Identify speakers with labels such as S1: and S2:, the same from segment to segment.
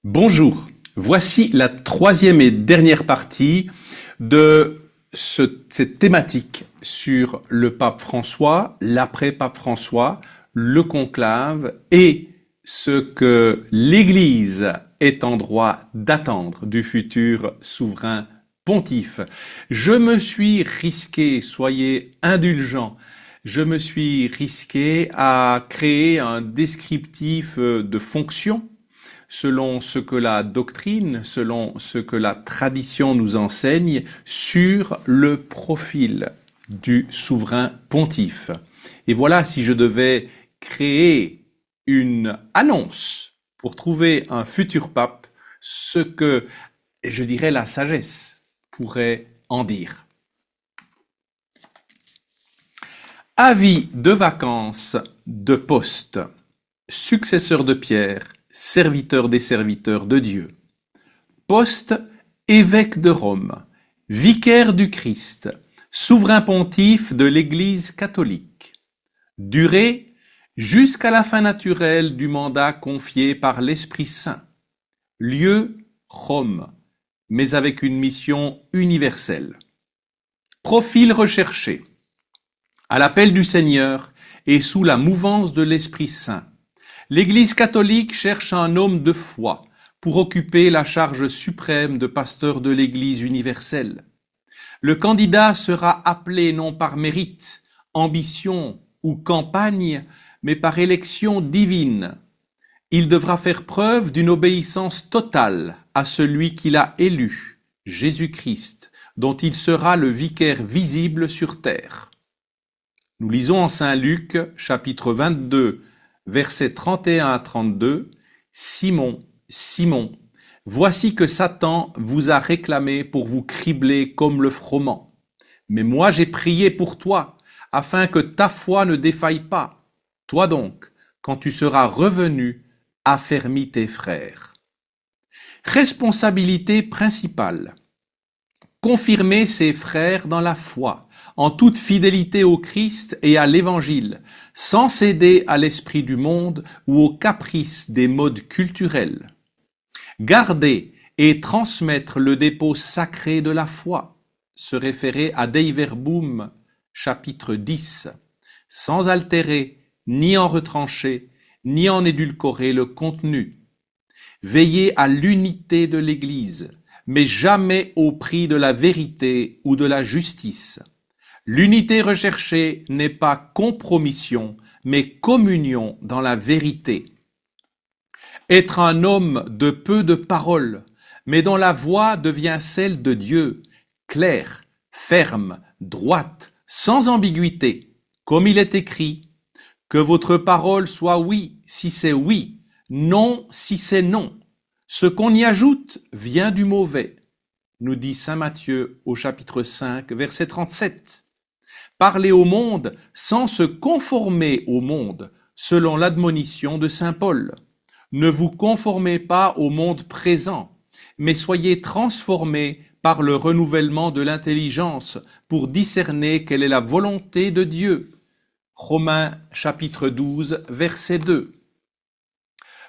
S1: Bonjour, voici la troisième et dernière partie de cette thématique sur le pape François, l'après-pape François, le conclave et ce que l'Église est en droit d'attendre du futur souverain pontife. Je me suis risqué, soyez indulgents, je me suis risqué à créer un descriptif de fonction selon ce que la doctrine, selon ce que la tradition nous enseigne sur le profil du souverain pontife. Et voilà, si je devais créer une annonce pour trouver un futur pape, ce que, je dirais, la sagesse pourrait en dire. Avis de vacances de poste, successeur de Pierre, serviteur des serviteurs de Dieu. Poste, évêque de Rome, vicaire du Christ, souverain pontife de l'Église catholique. Durée, jusqu'à la fin naturelle du mandat confié par l'Esprit Saint. Lieu, Rome, mais avec une mission universelle. Profil recherché. À l'appel du Seigneur et sous la mouvance de l'Esprit Saint, l'Église catholique cherche un homme de foi pour occuper la charge suprême de pasteur de l'Église universelle. Le candidat sera appelé non par mérite, ambition ou campagne, mais par élection divine. Il devra faire preuve d'une obéissance totale à celui qu'il a élu, Jésus-Christ, dont il sera le vicaire visible sur terre. Nous lisons en Saint Luc, chapitre 22, versets 31 à 32, « Simon, Simon, voici que Satan vous a réclamé pour vous cribler comme le froment. Mais moi j'ai prié pour toi, afin que ta foi ne défaille pas. Toi donc, quand tu seras revenu, affermis tes frères. » Responsabilité principale. Confirmer ses frères dans la foi, en toute fidélité au Christ et à l'Évangile, sans céder à l'esprit du monde ou aux caprices des modes culturels. Garder et transmettre le dépôt sacré de la foi, se référer à Dei Verbum, chapitre 10, sans altérer, ni en retrancher, ni en édulcorer le contenu. Veiller à l'unité de l'Église, mais jamais au prix de la vérité ou de la justice. L'unité recherchée n'est pas compromission, mais communion dans la vérité. Être un homme de peu de paroles, mais dont la voix devient celle de Dieu, claire, ferme, droite, sans ambiguïté, comme il est écrit, « Que votre parole soit oui si c'est oui, non si c'est non. Ce qu'on y ajoute vient du mauvais. » nous dit saint Matthieu au chapitre 5, verset 37. Parlez au monde sans se conformer au monde, selon l'admonition de saint Paul. Ne vous conformez pas au monde présent, mais soyez transformés par le renouvellement de l'intelligence pour discerner quelle est la volonté de Dieu. Romains chapitre 12, verset 2.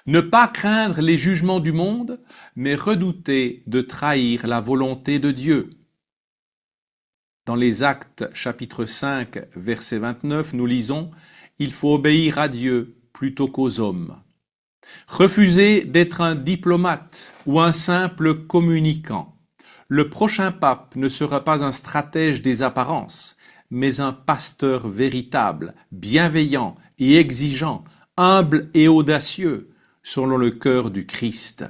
S1: Ne pas craindre les jugements du monde, mais redouter de trahir la volonté de Dieu. Dans les Actes, chapitre 5, verset 29, nous lisons « Il faut obéir à Dieu plutôt qu'aux hommes ». Refuser d'être un diplomate ou un simple communicant. Le prochain pape ne sera pas un stratège des apparences, mais un pasteur véritable, bienveillant et exigeant, humble et audacieux, selon le cœur du Christ.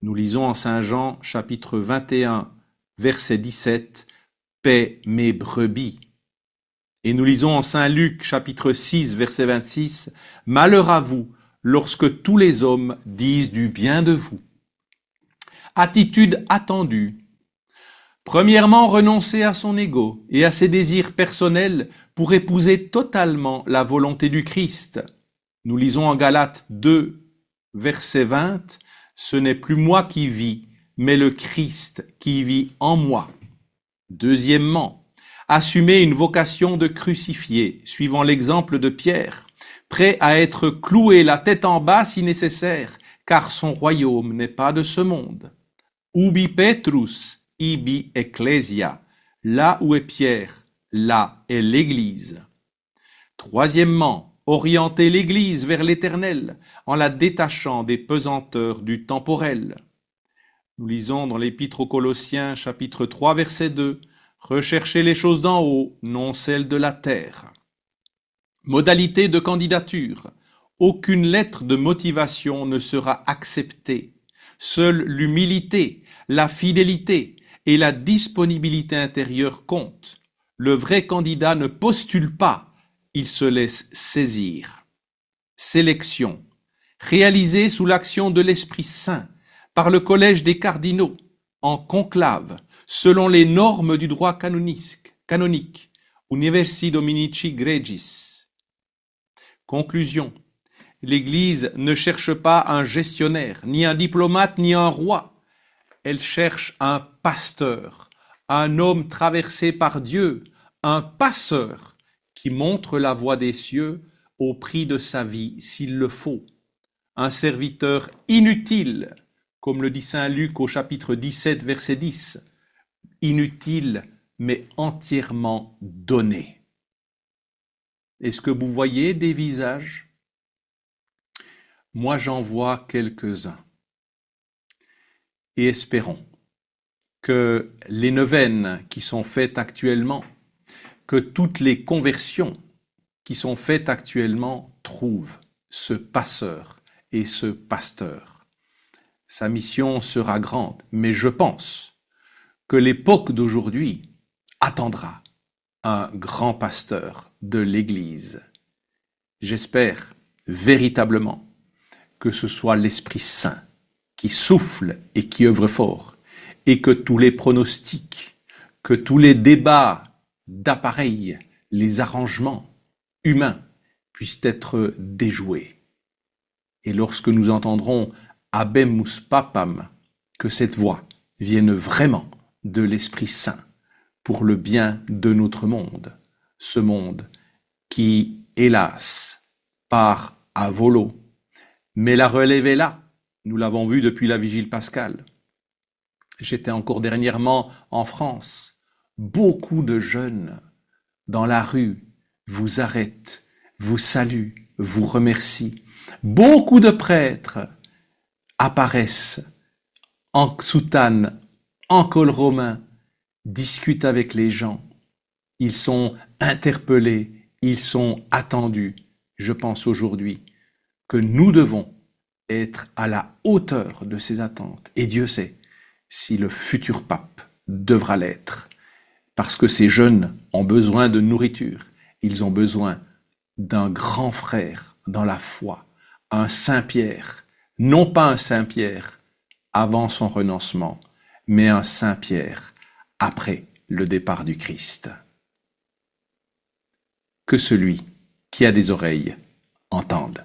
S1: Nous lisons en Saint Jean, chapitre 21, verset 17, paie mes brebis. Et nous lisons en Saint Luc, chapitre 6, verset 26, « Malheur à vous, lorsque tous les hommes disent du bien de vous. » Attitude attendue. Premièrement, renoncer à son ego et à ses désirs personnels pour épouser totalement la volonté du Christ. Nous lisons en Galates 2, verset 20, « Ce n'est plus moi qui vis, mais le Christ qui vit en moi. » Deuxièmement, assumer une vocation de crucifié, suivant l'exemple de Pierre, prêt à être cloué la tête en bas si nécessaire, car son royaume n'est pas de ce monde. Ubi Petrus, ibi ecclesia, là où est Pierre, là est l'Église. Troisièmement, orienter l'Église vers l'Éternel en la détachant des pesanteurs du temporel. Nous lisons dans l'Épître aux Colossiens, chapitre 3, verset 2, « Recherchez les choses d'en haut, non celles de la terre. » Modalité de candidature. Aucune lettre de motivation ne sera acceptée. Seule l'humilité, la fidélité et la disponibilité intérieure comptent. Le vrai candidat ne postule pas, il se laisse saisir. Sélection. Réalisée sous l'action de l'Esprit Saint, par le Collège des cardinaux, en conclave, selon les normes du droit canonique, Universi Dominici Gregis. Conclusion. L'Église ne cherche pas un gestionnaire, ni un diplomate, ni un roi. Elle cherche un pasteur, un homme traversé par Dieu, un passeur qui montre la voie des cieux au prix de sa vie s'il le faut. Un serviteur inutile, comme le dit saint Luc au chapitre 17, verset 10. Inutile, mais entièrement donné. Est-ce que vous voyez des visages ? Moi, j'en vois quelques-uns. Et espérons que les neuvaines qui sont faites actuellement, que toutes les conversions qui sont faites actuellement trouvent ce passeur et ce pasteur. Sa mission sera grande, mais je pense que l'époque d'aujourd'hui attendra un grand pasteur de l'Église. J'espère véritablement que ce soit l'Esprit Saint qui souffle et qui œuvre fort, et que tous les pronostics, que tous les débats d'appareils, les arrangements humains puissent être déjoués. Et lorsque nous entendrons Habemus Papam, que cette voix vienne vraiment de l'Esprit Saint pour le bien de notre monde, ce monde qui, hélas, part à volo. Mais la relève est là, nous l'avons vu depuis la vigile pascale. J'étais encore dernièrement en France. Beaucoup de jeunes dans la rue vous arrêtent, vous saluent, vous remercient. Beaucoup de prêtres apparaissent en soutane, en col romain, discutent avec les gens. Ils sont interpellés, ils sont attendus. Je pense aujourd'hui que nous devons être à la hauteur de ces attentes. Et Dieu sait si le futur pape devra l'être. Parce que ces jeunes ont besoin de nourriture. Ils ont besoin d'un grand frère dans la foi, un Saint-Pierre. Non pas un Saint-Pierre avant son renoncement, mais un Saint-Pierre après le départ du Christ. Que celui qui a des oreilles entende.